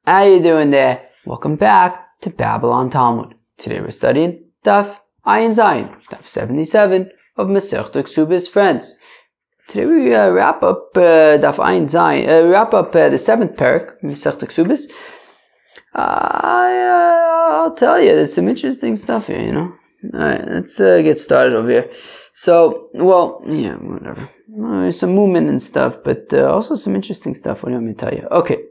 How you doing there? Welcome back to Babylon Talmud. Today we're studying Daf Ayin Zayin, Daf 77 of Masechta Ksubis, friends. Today we wrap up Daf Ayin Zayin, wrap up the seventh parak, Masechta Ksubis. I'll tell you, there's some interesting stuff here, you know. Alright, let's get started over here. So, whatever. There's some movement and stuff, but also some interesting stuff. What do you want me to tell you? Okay.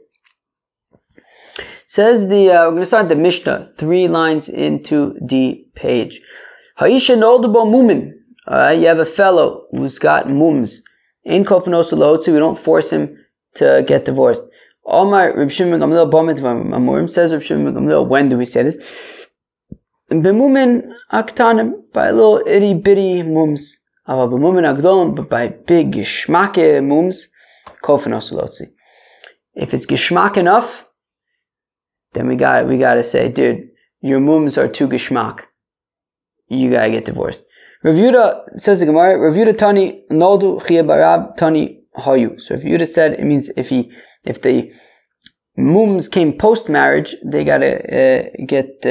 Says we're going to start the Mishnah, 3 lines into the page. Ha'isha noldabo mumin. You have a fellow who's got mums. In kofanos lehotzi, we don't force him to get divorced. Omar Reb Shimon Gamliel Bomet Amurim, says Reb Shimon Gamliel. When do we say this? B'mumin aktanim, by little itty bitty mums. Aval b'mumin agdolim, but by big geshmake mums, kofanos lehotzi. If it's geshmak enough, then we gotta say, dude, your mums are too geshmak. You gotta get divorced. Rav Yehuda says the Gemara, Rav Yehuda Tani Noldu Chia Barab Tani Hayu. So Rav Yehuda said it means if the mums came post marriage, they gotta get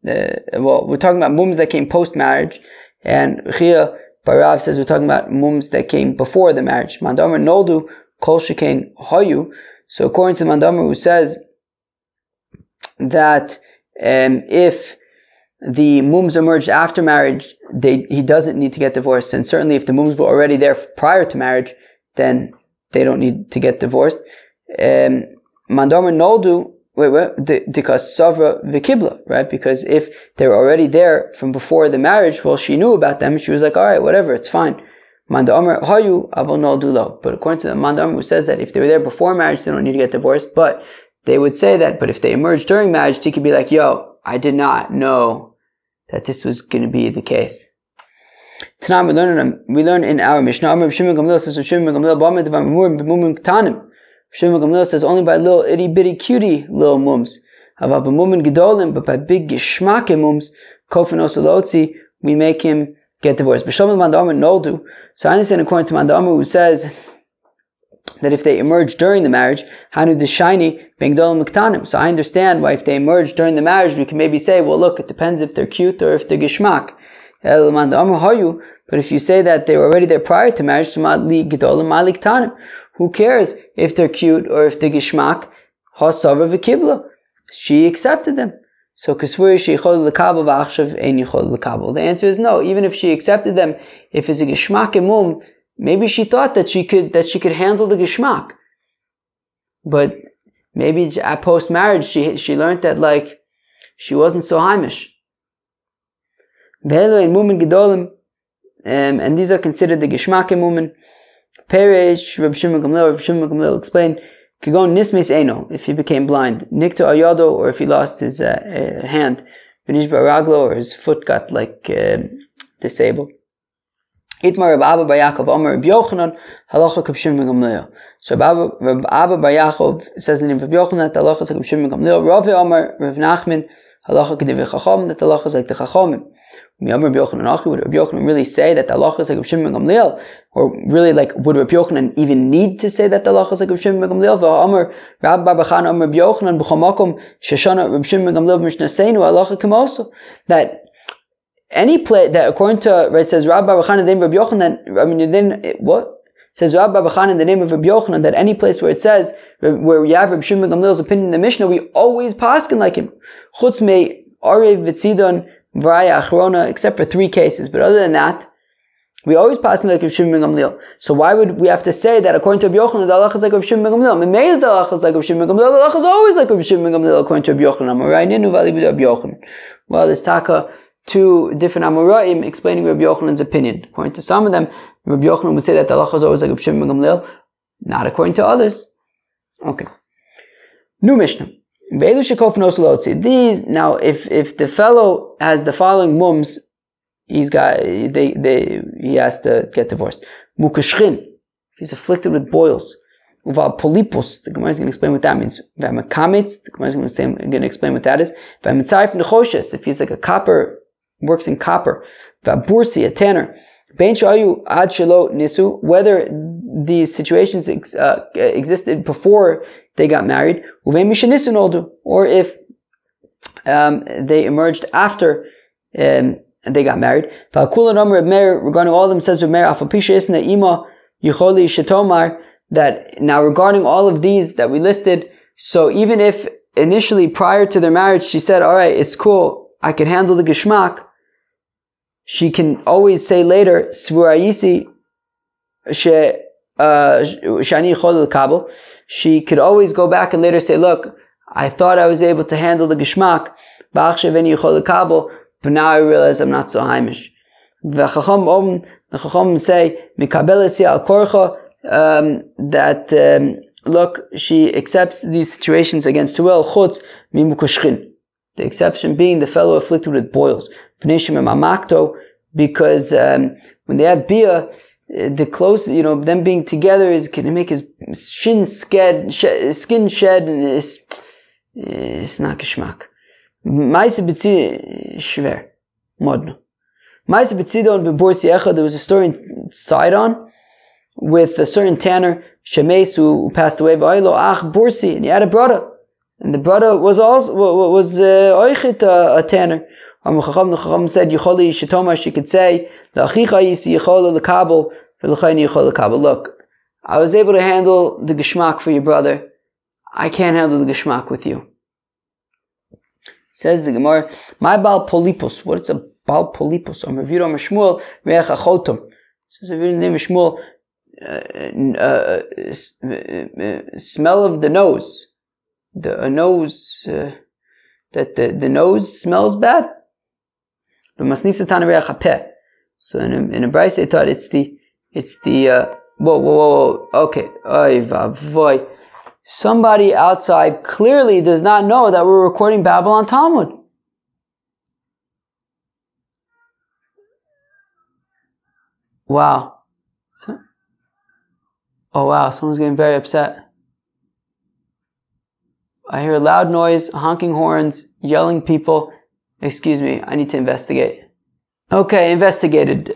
we're talking about mums that came post marriage, and Chia Barav says we're talking about mums that came before the marriage. Mandamar Noldu Kol Shekain Hayu. So according to Mandamar, who says that if the mums emerged after marriage, he doesn't need to get divorced, and certainly if the mums were already there prior to marriage, then they don't need to get divorced. Mandomer noldu, because savra v'kibla, right? Because if they were already there from before the marriage, well, she knew about them. She was like, all right, whatever, it's fine. Mandomer hayu avol noldu lo. But according to the Mandomer, who says that if they were there before marriage, they don't need to get divorced, but they would say that, but if they emerged during marriage, they could be like, yo, I did not know that this was going to be the case. Tonight we learn in our Mishnah, Shimon Gamliel says only by little itty bitty cutie little mums. But by big geshmake mums, kofanos lehotzi, we make him get divorced. So I understand according to Mandamer, who says that if they emerge during the marriage, hanu deshayni bengdolim miktanim. So I understand why if they emerge during the marriage, we can maybe say, well, look, it depends if they're cute or if they're geshmak. But if you say that they were already there prior to marriage, who cares if they're cute or if they're geshmak? She accepted them. So the answer is no. Even if she accepted them, if it's a geshmak mum, maybe she thought that she could handle the geshmak, but maybe at post marriage she learned that like she wasn't so heimish. And these are considered the geshmak mumen. Perish Reb Shimon Gamliel explained, Kigon nismes eno, if he became blind, nikta ayado, or if he lost his hand, v'nish baraglo, or his foot got like disabled. Itmar Reb Abba Bar Yaakov Omer Reb Yochanan halacha Reb Shimon Gamliel. So Reb Abba Bar Yaakov says in Reb Yochanan that the halacha is like Reb Shimon Gamliel. Rav Omer Reb Nachman halacha k'divrei chacham, that the halacha is like the chachamim. Would Reb Yochanan really say that the halacha is like Reb Shimon Gamliel, or really like would Reb Yochanan even need to say that the halacha is like Reb Shimon Gamliel? V'Omer Rab Bar Bachan Omer Reb Yochanan b'chamakom sheshana Reb Shimon Gamliel b'mishnaseinu halacha k'moso, that any place that according to, right, says Rab Bar Bachan in the name of Reb Yochanan, what? Says Rab Bar Bachan in the name of Reb Yochanan, that any place where it says, where you have Reb Shimon Gamliel's opinion in the Mishnah, we always paskin like him. Chutz me Arev v'tzidon v'raya achrona, except for 3 cases. But other than that, we always paskin like Reb Shimon Gamliel. So why would we have to say that according to Reb Yochanan, the halacha is like Reb Shimon Gamliel? Maybe the halacha is like Reb Shimon Gamliel. The halacha is always like Reb Shimon Gamliel according to Reb Yochanan. Well, this taka 2 different Amoraim explaining Rabbi Yochanan's opinion. According to some of them, Rabbi Yochanan would say that the halacha is always like Reb Shimon Gamliel, not according to others. Okay. New Mishnah. These, now, if the fellow has the following mums, he has to get divorced. Mukashchin, he's afflicted with boils. Uval polipus, the Gemara is going to explain what that means. V'amakamitz, the Gemara is going to explain what that is. V'amitzayif nechoshes, if he's like a copper, works in copper. V'abursi, a tanner. Bein shayu ad shelo nisu, whether these situations existed before they got married, or if they emerged after they got married. Regarding all of them, says that now regarding all of these that we listed, so even if initially prior to their marriage she said, alright, it's cool, I can handle the geshmak, she can always say later, she could always go back and later say, look, I thought I was able to handle the geshmak, but now I realize I'm not so heimish. The Chacham say, that look, she accepts these situations against her will, the exception being the fellow afflicted with boils. Because when they have bia, the close, them being together is going to make his skin shed, and it's not geschmack. Meise bezieht schwer. Modno. Meise bezieht on beborsi echad, there was a story in Sidon with a certain tanner, Shemes, who passed away, Borsi, and he had a brother. And the brother was oichit a tanner. The Chacham said, she could say, look, I was able to handle the geshmak for your brother. I can't handle the geshmak with you. Says the Gemara, my Baal Polipus. What's a Baal Polipus? I'm reviewed on Shmuel, Reach Achotum. Says if you name Shmuel, smell of the nose. The nose, that the nose smells bad. But Masnisa Tana Reach Hapeh. So in a Bryce they thought it's the whoa, okay. Oy vavoy. Somebody outside clearly does not know that we're recording Babylon Talmud. Wow. Oh wow, someone's getting very upset. I hear a loud noise, honking horns, yelling people. Excuse me, I need to investigate. Okay, investigated.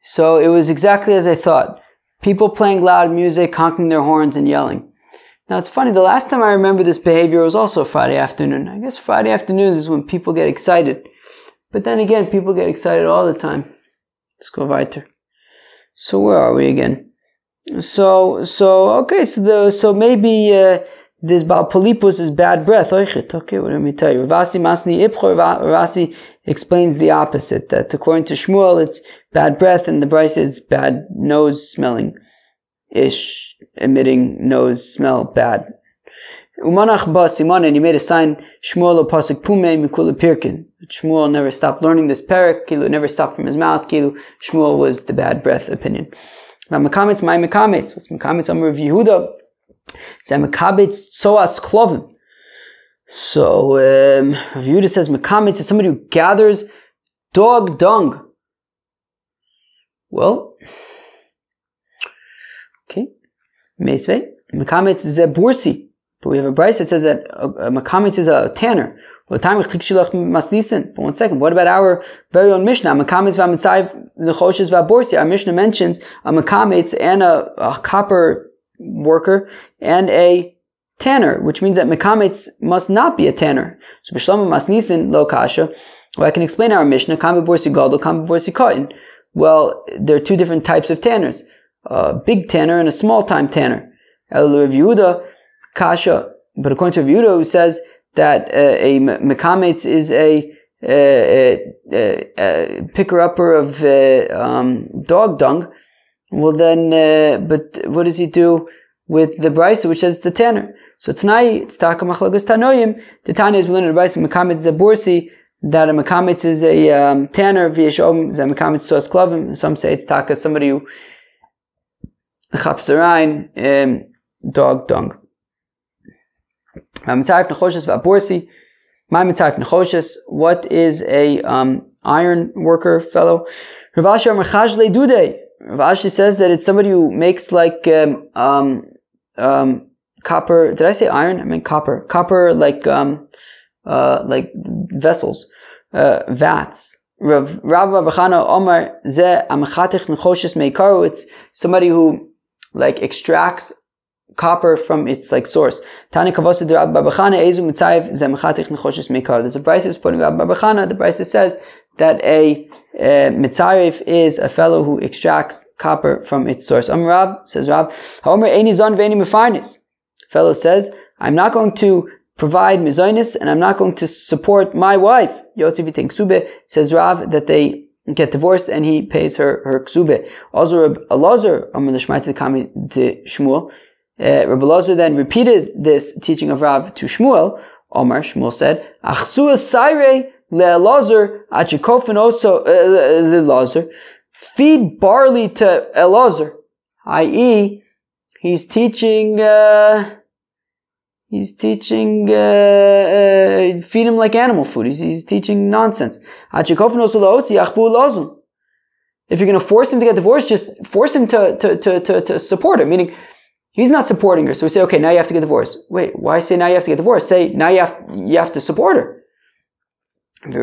So it was exactly as I thought. People playing loud music, honking their horns and yelling. Now it's funny, the last time I remember this behavior was also Friday afternoon. I guess Friday afternoons is when people get excited. But then again, people get excited all the time. Let's go weiter. So where are we again? So maybe this Baal Polipus is bad breath. Okay, what let me tell you. Ravasi explains the opposite, that according to Shmuel it's bad breath, and the Bryce is bad nose smelling ish, emitting nose smell bad. Umanach ba siman, and he made a sign, Shmuel pasuk pume mikula pirkin. Shmuel never stopped learning this parak, Kilu never stopped from his mouth, Kilu Shmuel was the bad breath opinion. Now makamitz, my makamitz, what's makamitz? Amar Rav Yehuda, say makamitz tzoas klovim. So Rav Yehuda says makamitz is somebody who gathers dog dung. Well, okay, meisvei makamitz is a bursi. But we have a Bryce that says that a makamitz is a tanner. But one second, what about our very own Mishnah? Makamitz v'amitzav nechoshes v'aborsi. Our Mishnah mentions a makamitz and a copper worker and a tanner, which means that makamitz must not be a tanner. So b'shlomo masnisin lo kasha. Well, I can explain our Mishnah. Kam b'borsi gadol, kam b'borsi kotin. Well, there are two different types of tanners: a big tanner and a small time tanner. El Rav Yehuda kasha, but according to Rav Yehuda, who says that a mekametz is a picker-upper of dog dung, well then, but what does he do with the brisa which says it's a tanner? So tonight, it's taka machlokes tanoim. The Tanya is within the brisa mekametz is a bursi, that a mekametz is a tanner, v'yeshom is a mekametz to us klavim. Some say it's taka, somebody who chapsarain dog dung. What is a iron worker fellow? Ravashi says that it's somebody who makes like copper. Did I say iron? I mean copper. Copper like vessels, vats. Rav Chana Omar ze amchatich nechoshes meikaru. It's somebody who like extracts copper from its like source. There's a Brisa quoting Rabbi Bachana. The Brisa says that a mitzaref is a fellow who extracts copper from its source. Rab says Rab, fellow says, I'm not going to provide mizonis and I'm not going to support my wife. Ksubis says Rav that they get divorced and he pays her ksubis. Also Rabbi Elazar, to Shmuel. Rabbi Elazar then repeated this teaching of Rav to Shmuel. Shmuel said, Achsua saire le'Elazar achikofen also le'Elazar. Feed barley to Elazar, i.e., he's teaching feed him like animal food. He's teaching nonsense. If you're going to force him to get divorced, just force him to support her. Meaning, he's not supporting her. So we say, okay, now you have to get divorced. Wait, why say now you have to get divorced? Say, now you have to support her. The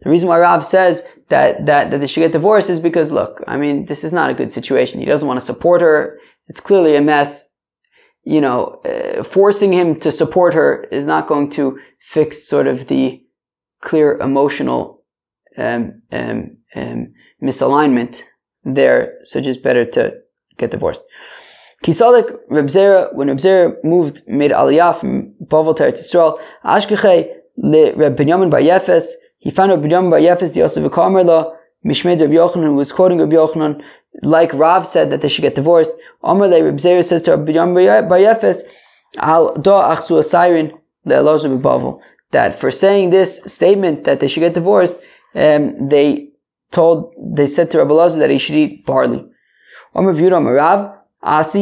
reason why Rav says that they should get divorced is because, look, I mean, this is not a good situation. He doesn't want to support her. It's clearly a mess. Forcing him to support her is not going to fix sort of the clear emotional misalignment there. So just better to get divorced. Kisalik, Reb Zera, when Reb Zera made Aliyah from Bavel to Eretz Yisrael, Ashkechei le Reb Binyamin Bar Yefes, he found Reb Binyamin Bar Yefes, the Yosef V'Kamer Mishmed Reb Yochanan, who was quoting Reb Yochanan, like Rav said that they should get divorced. Amar le Reb Zera says to Reb Binyamin Bar Yefes, Al do achsu asayrin le Elazar b'Bavel, that for saying this statement that they should get divorced, they said to Reb Elazar that he should eat barley. Amar V'Yudah Amar Rav, that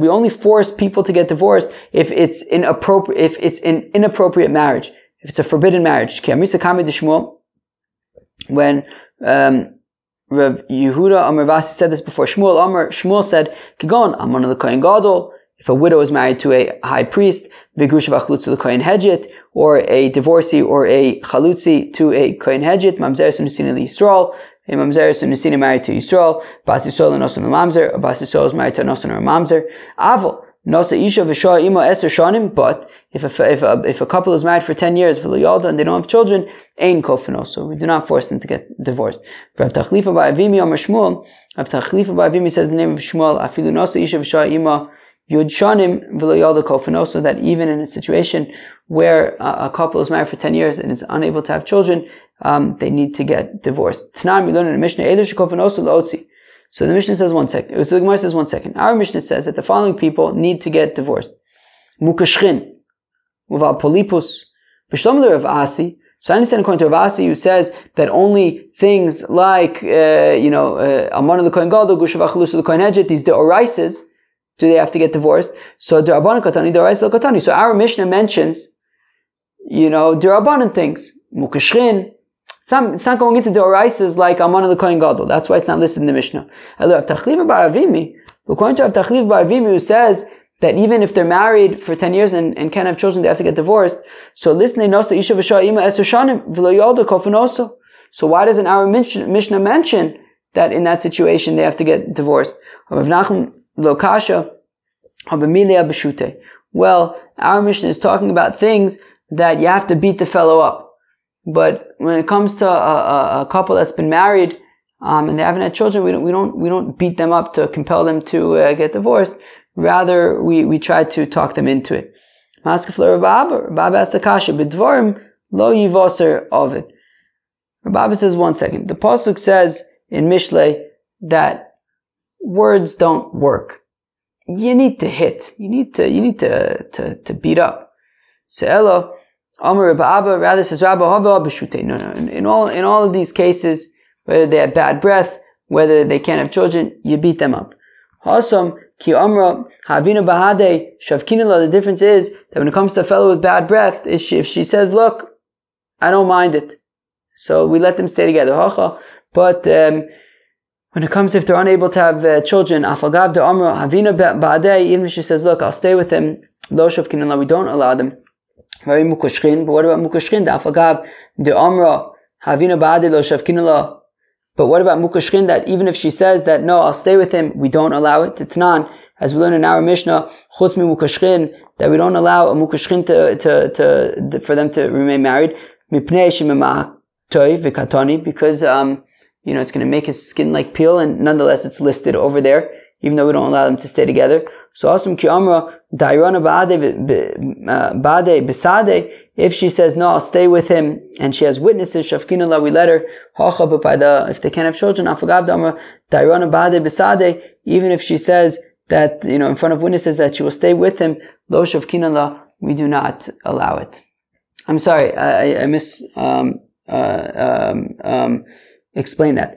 we only force people to get divorced if it's an inappropriate marriage, if it's a forbidden marriage. When Rav Yehuda Amar Vasi said this before Shmuel said, Kigon, I'm one of the Kohen Gadol. If a widow is married to a high priest, or a divorcee or a chalutzi to a Kohen Hedjit, Mamzer Sunusin Yisrael, a Mamzer Sunusin married to Yisrael, Bas Yisrael and Nosan Mamzer, Bas Yisrael is married to Nosan or Mamzer, Aval, Nosa Isha V'Shah Ima Eser Shanim, but if a couple is married for 10 years, V'Lo and they don't have children, Ein Kofeno, so we do not force them to get divorced. Rav Tachlifa Bar Avimi Amar Shmuel, Rav Tachlifa Bar Avimi says the name of Shmuel, Afilu Nosa Isha V'Shah Ima Yud Shanim V'Lo Kofeno, so that even in a situation where a couple is married for 10 years and is unable to have children, they need to get divorced. Tanan, we learn in the Mishnah, Eilu Shekofenosu L'Otzi. So the Mishnah says 1 second. So the Gemara says 1 second. Our Mishnah says that the following people need to get divorced. Mukashchin, Uval Polipus, B'Shlomo Rav Asi. So I understand according to Rav Asi, who says that only things like, Amon of the Kohen Gadol, Gushav Achalus of the Kohen Hedjit, these deoraises, do they have to get divorced? So D'Rabbanan Katani, Deoraisa Katani. So our Mishnah mentions, D'Rabbanan things. Mukashchin. It's not going into the oraisas like Amon of the Kohen Gadol. That's why it's not listed in the Mishnah. According to Rav Tachlifa Bar Avimi, who says that even if they're married for 10 years and can't have children, they have to get divorced. So listen, so why doesn't our Mishnah mention that in that situation they have to get divorced? Well, our Mishnah is talking about things that you have to beat the fellow up. But when it comes to a couple that's been married and they haven't had children, we don't beat them up to compel them to get divorced. Rather, we try to talk them into it. Rabbi asked Akasha, b'dvarim lo yivoser ovid. Rabbi says 1 second. The pasuk says in Mishlei that words don't work. You need to hit. You need to beat up. Se'elo. Amar Rabba rather says Rabba Haba B'Shutei. No. In all of these cases, whether they have bad breath, whether they can't have children, you beat them up. Hasam Ki Amra Havina Bahade Shavkinala. The difference is that when it comes to a fellow with bad breath, if she says, "Look, I don't mind it," so we let them stay together. But when it comes if they're unable to have children, Afagav de Amra Havina Bahade. Even if she says, "Look, I'll stay with him," Lo Shavkinala, we don't allow them. Very mukashrin, but what about mukashrin? The afagav, the amra, havina ba'ade lo shavkinala, But what about mukashrin, that even if she says that, no, I'll stay with him, we don't allow it? Titnan, as we learn in our Mishnah, chutz mi mukashrin, that we don't allow a mukashrin for them to remain married, mipnei shememah toy v'katoni, because, it's going to make his skin like peel, and nonetheless it's listed over there, even though we don't allow them to stay together. So asum ki amra, dairana ba'ade besade, if she says, no, I'll stay with him, and she has witnesses, shafkina la, we let her, if they can't have children, afagav damra, dairana ba'ade besade, even if she says that, in front of witnesses that she will stay with him, lo shafkina la, we do not allow it. I'm sorry, I explain that.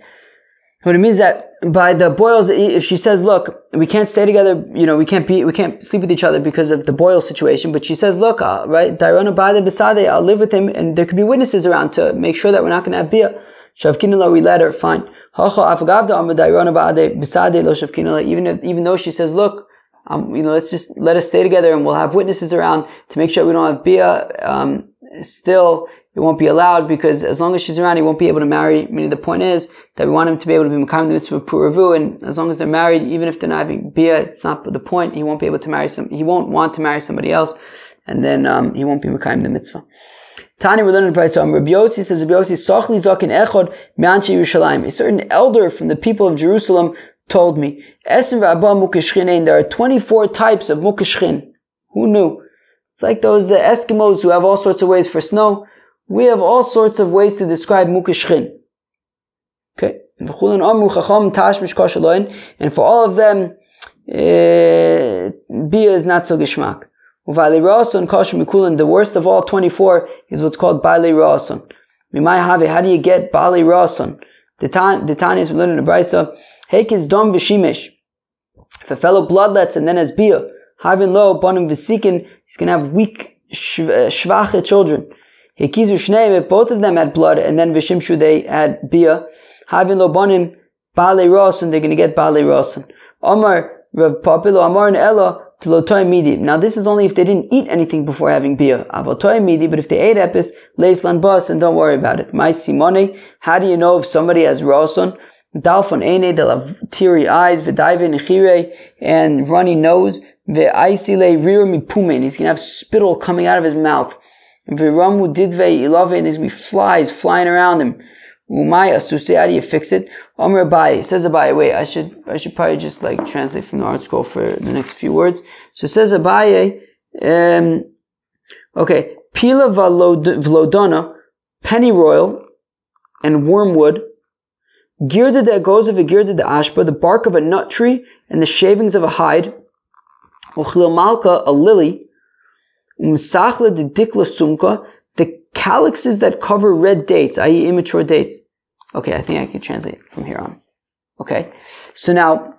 What it means that by the boils, if she says, look, we can't stay together, we can't sleep with each other because of the boil situation, but she says, look, right, Dairana Bade Besade, I'll live with him, and there could be witnesses around to make sure that we're not going to have bia. Shavkinala, we let her, fine. Even though she says, look, let's just let us stay together and we'll have witnesses around to make sure we don't have bia, still, it won't be allowed, because as long as she's around, he won't be able to marry. Meaning the point is that we want him to be able to be Mekayim the mitzvah puravu, and as long as they're married, even if they're not having bia, it's not the point. He won't be able to marry he won't want to marry somebody else, and then he won't be Mekayim the mitzvah. Tani, we're learning the price. Rabbi Yossi says, Rabbi Yossi, Sochli Zakin Echod Me'anche Yerushalayim. A certain elder from the people of Jerusalem told me, there are 24 types of mukashchin. Who knew? It's like those Eskimos who have all sorts of ways for snow. We have all sorts of ways to describe mukashchin. Okay. And for all of them, bia is not so gishmak. The worst of all 24 is what's called Bali Rason. How do you get Bali Rason? The Tanyas we learn in the Brisa, Heikis Dom V'Shimesh. If a fellow bloodlets and then has bia, having low, bonim v'sikin, he's going to have weak, shvache children. Hekizu Shneim, if both of them had blood and then V'Shimshu they had bia, having lo bonim, Bali Rason, they're going to get Bali Rason. Omar, Rav Papilo, Amar and Ella, midi. Now this is only if they didn't eat anything before having bia. Avotoy midi, but if they ate epis, leislan bas, and don't worry about it. My simone, how do you know if somebody has rason? Dalfon ene, they'll have teary eyes, v'daive nechire, and runny nose, v'aisile rir mipumen, he's gonna have spittle coming out of his mouth. V'ramu didve ilave, and there's gonna be flies flying around him. Umaya Suse, how do you fix it? Omer Abai, says Abai, wait, I should probably just translate from the art scroll for the next few words. So it says Abai, okay, Pila Vlodona, pennyroyal, and wormwood, Girda de Agoza Vigirda de Ashba, the bark of a nut tree, and the shavings of a hide, Uchlil Malka, a lily, Umsachla de Dikla Sumka, the calyxes that cover red dates, i.e. immature dates. Okay, I think I can translate from here on. Okay, so now,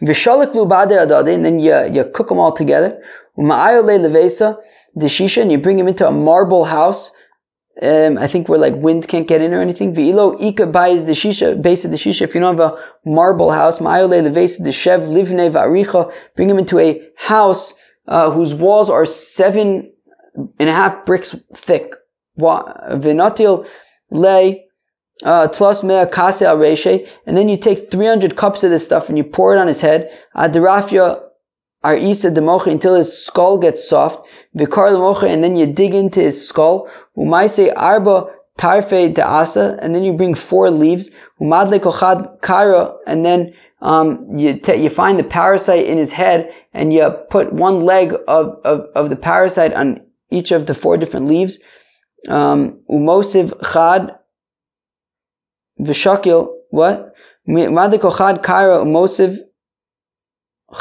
Vishalak lubade adade, and then you cook them all together. Uma'ayole levesa, the shisha, and you bring them into a marble house. I think where wind can't get in or anything. V'ilo ika buys the shisha, base of the shisha. If you don't have a marble house, ma'ayole levesa, the shev livne va'aricha, bring them into a house whose walls are 7.5 bricks thick. V'natil lay tlos mea kase al reshe, and then you take 300 cups of this stuff and you pour it on his head. Adirafya ar isa demoche, until his skull gets soft. V'kar lemoche, and then you dig into his skull. Umaise arba tarfe de asa, and then you bring 4 leaves. Umadle kochad kaira, and then you find the parasite in his head, and you put 1 leg of the parasite on each of the 4 different leaves. Umosiv chad v'shakil, what? Madiko chad kaira umosiv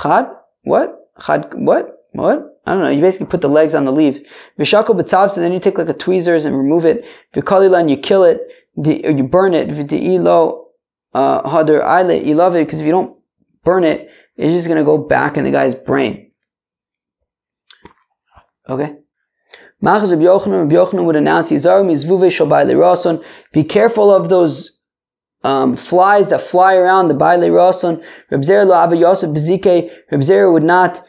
chad? What? Chad, what? I don't know. You basically put the legs on the leaves. V'shakil b'tzavs, and then you take a tweezers and remove it. V'kalila, and you kill it. Or you burn it. V'di'ilo hadar aile ilave, because if you don't burn it, it's just going to go back in the guy's brain. Okay? Machaz Rabbi Yochanan would announce, be careful of those flies that fly around the Baile Rason. Reb Zera lo Abba Yosef bezike. Reb Zera would not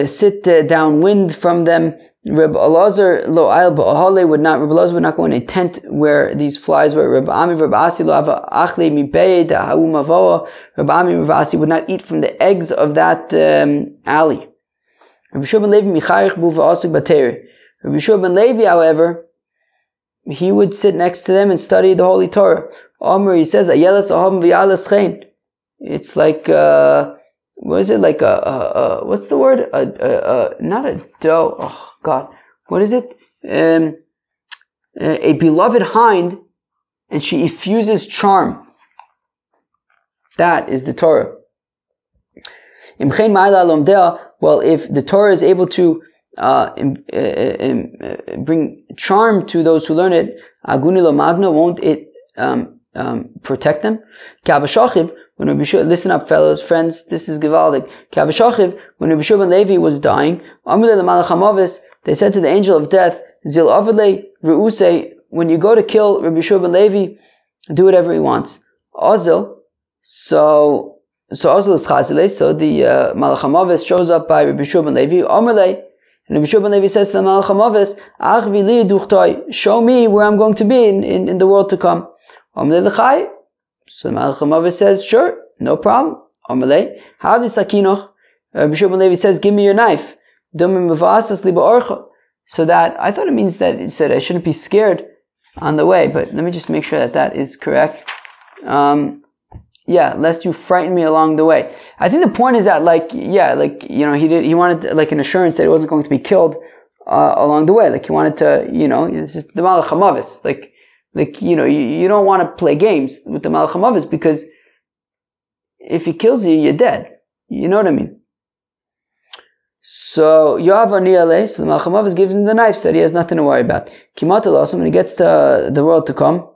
sit downwind from them. Reb Elazar lo ayil ba'ahale would not. Reb Elazar would not go in a tent where these flies were. Reb Ami, Reb Asi lo ava achle mipei da'hu mavoa. Reb Ami, Reb Asi would not eat from the eggs of that alley. Reb Yeshua ben Levi micharich bu va'asik bateri. Reb Yeshua ben Levi, however, he would sit next to them and study the Holy Torah. Omer, he says, ayelas aham v'yalas chen. It's like, what is it? Like what's the word? Not a doe. Oh God, what is it? A beloved hind, and she effuses charm. That is the Torah. Well, if the Torah is able to bring charm to those who learn it, aguni lo magna, won't it protect them? When Rabbi Yeshua, listen up, fellows, friends, this is Givaldik. When Rabbi Yeshua ben Levi was dying, they said to the angel of death, Zil avadle re'use, when you go to kill Rabbi Yeshua ben Levi, do whatever he wants. Ozil, so Ozil is chazile, so the Malach HaMavis shows up by Rabbi Yeshua ben Levi, Omerle, and Rabbi Yeshua ben Levi says to the Malach HaMavis, Achvi li duchtoi, show me where I'm going to be in the world to come. Omerle l'chai. So the Malach HaMavis says, sure, no problem. Omerle, how did Sakinoch? Rabbi Yeshua ben Levi says, give me your knife. So that, I thought it means that it said I shouldn't be scared on the way, but let me just make sure that is correct. Lest you frighten me along the way. I think the point is that, he wanted like an assurance that he wasn't going to be killed along the way. Like he wanted to, it's just the Malach HaMavis. You don't want to play games with the Malach HaMavis, because if he kills you, you're dead. You know what I mean? So Yoav Aniyale, so the Malach HaMavis gives him the knife, so he has nothing to worry about. Kimatel also, when he gets to the world to come,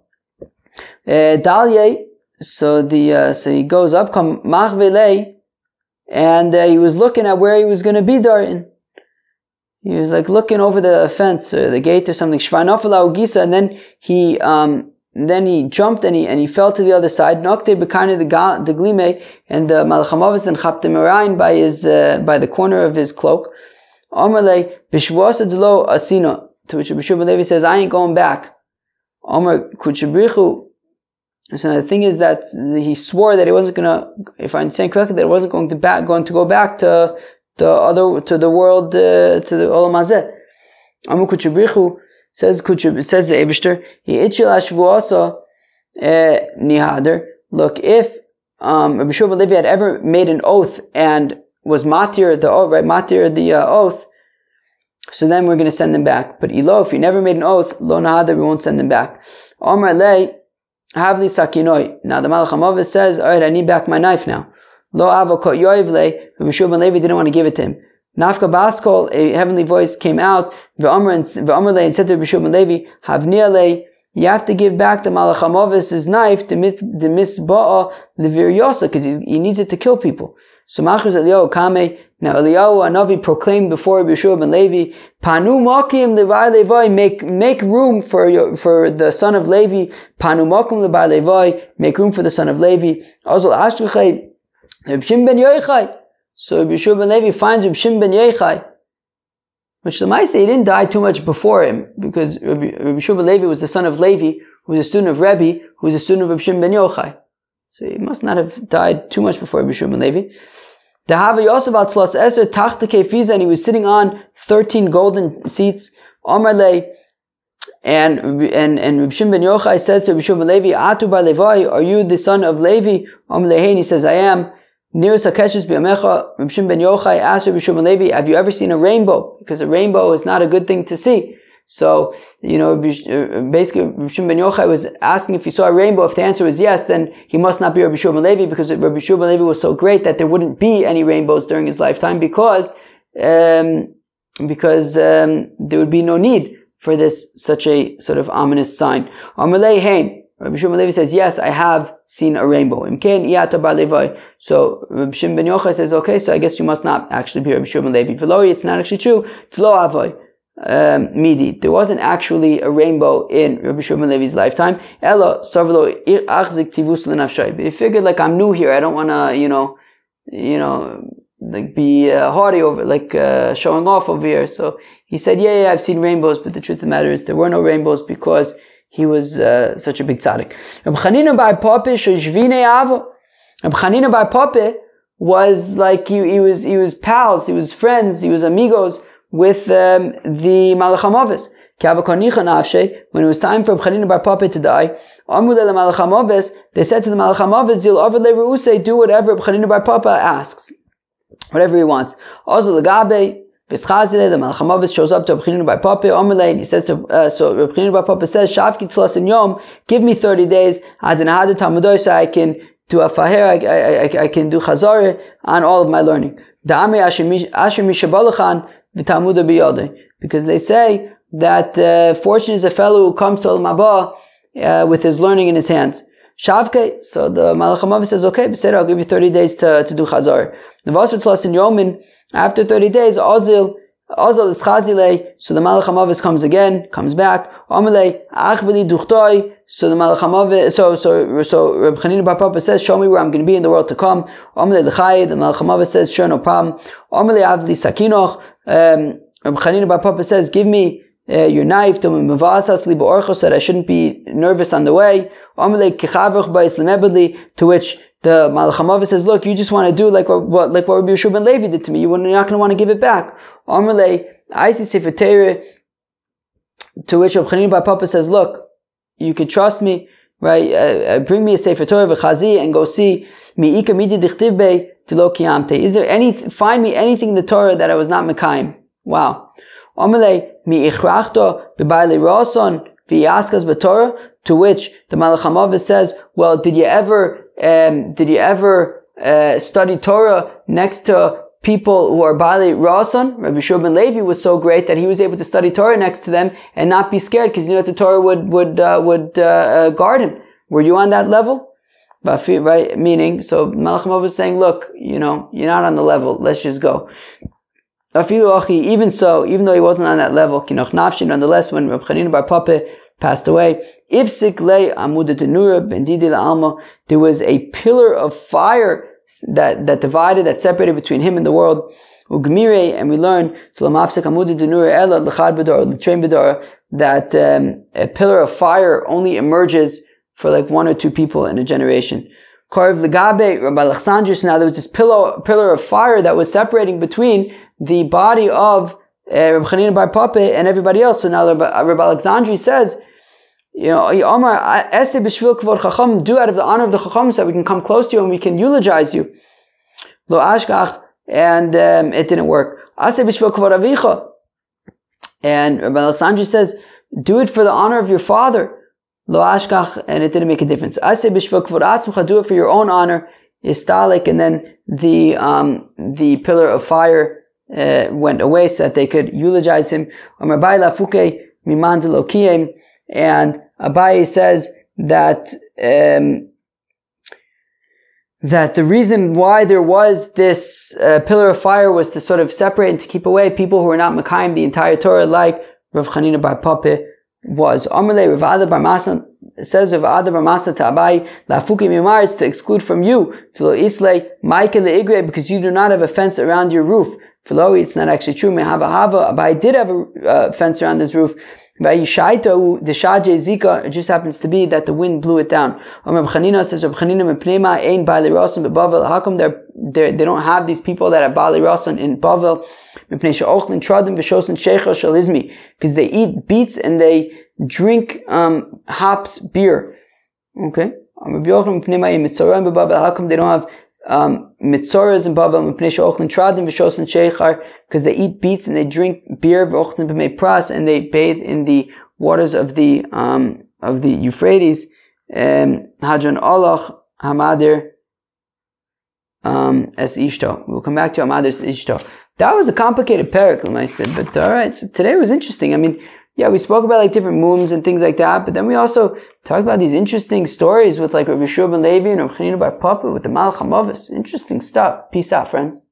Dalye, so he goes up, come Machvele, and he was looking at where he was going to be there. He was like looking over the fence or the gate or something. Shvainofela Ugisa, and then he jumped and he fell to the other side. Nokte bekane the glime, and the Malach HaMavis then chapped him around by the corner of his cloak. Omerle bishvasa delo asino, to which Rabbi Yeshua ben Levi says, I ain't going back. Omer kuchabrichu. So the thing is that he swore that he wasn't gonna, if I understand correctly, that he wasn't going to go back to the world, to the Olam Hazeh. Omer kuchabrichu. Says the Eibishter, look, if Rabbi Yeshua ben Levi had ever made an oath and was matir the oath, so then we're going to send him back. But if he never made an oath, lo nahader, we won't send him back. Omar le havli sakinoi. Now the Malach HaMavis says, all right, I need back my knife now. Lo avokot yoiv le. Rabbi Yeshua ben Levi didn't want to give it to him. Nafka baskol, a heavenly voice came out, and said to Rabbi Yeshua ben Levi, Havniale, you have to give back the Malach HaMavis' knife, the misba'a, the viryosa, because he needs it to kill people. So Machuz Eliyahu Kame, now Eliyahu Hanavi proclaimed before Rabbi Yeshua ben Levi, Panu Mokim Levi Levi, make room for the son of Levi, Panu Mokim Levi Levi, make room for the son of Levi, Azul Ashtuchai, Reb Shimon ben Yochai. So Rabbi Yeshua ben Levi finds Reb Shimon ben Yochai, which the Maaseh, he didn't die too much before him, because Rabbi Yeshua ben Levi was the son of Levi, who was a student of Rebbe, who was a student of Reb Shimon ben Yochai. So he must not have died too much before Rabbi Yeshua ben Levi. The Hava Yosef at Tlos Eser Tachta Kefiza, and he was sitting on 13 golden seats. Omar Le, and Reb Shimon ben Yochai says to Rabbi Yeshua ben Levi, Atu bar Levi, are you the son of Levi? Omar Le, and he says, I am. Nirus HaKeshes B'yamecha, Reb Shimon ben Yochai asked Rabbi Yeshua ben Levi, have you ever seen a rainbow? Because a rainbow is not a good thing to see. So, basically Rabbi Shimon ben Yochai was asking if he saw a rainbow. If the answer was yes, then he must not be Rabbi Yeshua ben Levi, because Rabbi Yeshua ben Levi was so great that there wouldn't be any rainbows during his lifetime, because there would be no need for such a sort of ominous sign. Amalei Hain. Rabbi Shimon ben Levi says, yes, I have seen a rainbow. So Rabbi Shimon ben Yochai says, okay, so I guess you must not actually be Rabbi Shimon ben Levi. V'loi, it's not actually true. Tlo avoy. Midi. There wasn't actually a rainbow in Rabbi Shimon ben Levi's lifetime. Elo, savlo, achzik tivus l'nafshay. But he figured, like, I'm new here. I don't want to, be haughty over, showing off over here. So he said, yeah, I've seen rainbows, but the truth of the matter is there were no rainbows because he was such a big tzaddik. Reb Chanina bar Pape sheshvine avo. Reb Chanina bar Pape was like he was pals, he was friends, he was amigos with the Malach HaMavis. When it was time for Reb Chanina bar Pape to die, they said to the Malach HaMavis, do whatever Reb Chanina bar Pape asks, whatever he wants. Also Lagabe the Malach HaMavis shows up to Reb Chanina bar Pape, and he says to so Reb Chanina bar Pape says, Shavki tlos in yom, give me 30 days, so I can do a faher, I can do chazare on all of my learning. Because they say that fortune is a fellow who comes to Olam Haba with his learning in his hands. Shavke, so the Malach HaMavis says, okay, I'll give you 30 days to do chazare. After 30 days, Ozil is chazile, so the Malach HaMavis comes back. So the Malach HaMavis, so Reb Chanina bar Pape says, show me where I'm going to be in the world to come. The Malach HaMavis says, sure, no problem. Reb Chanina bar Pape says, give me your knife, so that I shouldn't be nervous on the way. To which the Malach HaMavis says, look, you just want to do like what Rabbi Yeshua ben Levi did to me. You're not going to want to give it back. I see Sefer Torah. To which Reb Chanina bar Pape says, look, you can trust me, right? Bring me a Sefer Torah v'chazi and go see mi'ika midi dichtivbe tilo kiyamte. Find me anything in the Torah that I was not mekayim. Wow. Amalei mi'ichrachto b'bailei rason v'yaskas b'Torah. To which the Malach HaMavis says, well, did you ever study Torah next to people who are Bali Rason? Rabbi Yeshua ben Levi was so great that he was able to study Torah next to them and not be scared because he knew that the Torah would guard him. Were you on that level? Right? Meaning, so Malach HaMavis was saying, look, you're not on the level. Let's just go. Even so, even though he wasn't on that level, nonetheless, when Reb Chanina bar Pape passed away, there was a pillar of fire that divided, that separated between him and the world. And we learn that a pillar of fire only emerges for like one or two people in a generation. Now there was this pillar of fire that was separating between the body of Reb Chanina bar Pape and everybody else. So now Rabbi Alexandri says, do out of the honor of the Chacham so that we can come close to you and we can eulogize you. Lo ashkach, and it didn't work. And Rabbi Alexandri says, do it for the honor of your father. Lo ashkach, and it didn't make a difference. Do it for your own honor. Istalik, and then the pillar of fire went away so that they could eulogize him. And Abaye says that that the reason why there was this pillar of fire was to sort of separate and to keep away people who were not Mekayim the entire Torah, like Rav Chanina bar Pape was. Amalei Rav Ada bar Masna says Rav Ada bar Masna to Abaye, Lafuki Mimar, it's to exclude from you, to Lo Islay, Maike Le'igre, because you do not have a fence around your roof. Philoi, it's not actually true. Mehava Hava, Abaye did have a fence around his roof. It just happens to be that the wind blew it down. Reb Chanina says, how come they don't have these people that are Bali Rasan in Bavel? Because they eat beets and they drink hops beer. Okay? How come they don't have mitzoras in Bavel? Because they eat beets and they drink beer, and they bathe in the waters of the Euphrates. Hadron Allah Hamadir es Ishto. We'll come back to Hamadir es Ishto. That was a complicated parak, I said, but alright, so today was interesting. I mean, yeah, we spoke about like different mooms and things like that, but then we also talked about these interesting stories with like Rabbi Yeshua ben Levi and Rabbi Chanina bar Pape with the Malach HaMavis. Interesting stuff. Peace out, friends.